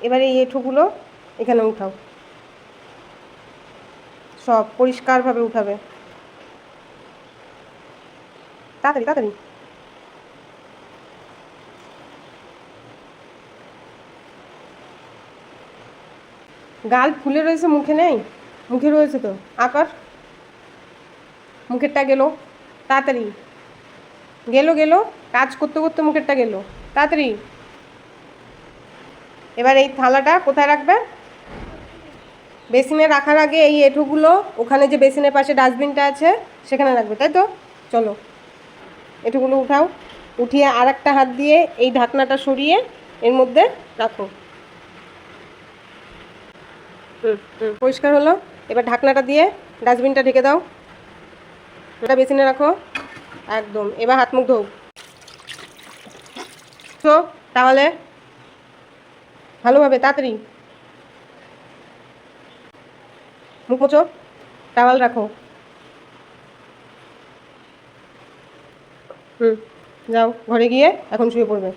এবারে এই এঁঠোগুলো এখানে উঠাও, সব পরিষ্কারভাবে উঠাবে, তাড়াতাড়ি তাড়াতাড়ি। গাল ফুলে রয়েছে, মুখে নেই, মুখে রয়েছে তো, আকার মুখেরটা গেল, তাড়াতাড়ি গেল গেল, কাজ করতে করতে মুখেরটা গেল, তাড়াতাড়ি। এবার এই থালাটা কোথায় রাখবে? বেসিনে রাখার আগে এই এঁঠোগুলো ওখানে যে বেসিনের পাশে ডাস্টবিনটা আছে সেখানে রাখবে, তাই তো? চলো এঁঠোগুলো উঠাও, উঠিয়ে আর একটা হাত দিয়ে এই ঢাকনাটা সরিয়ে এর মধ্যে রাখো। পরিষ্কার হলো। এবার ঢাকনাটা দিয়ে ডাস্টবিনটা ঢেকে দাও, ওটা বেসিনে রাখো একদম। এবার হাত মুখ ধোও, তাহলে ভালোভাবে, তাড়াতাড়ি মুখ মোছো, টাওয়াল রাখো। যাও ঘরে গিয়ে এখন শুয়ে পড়বে।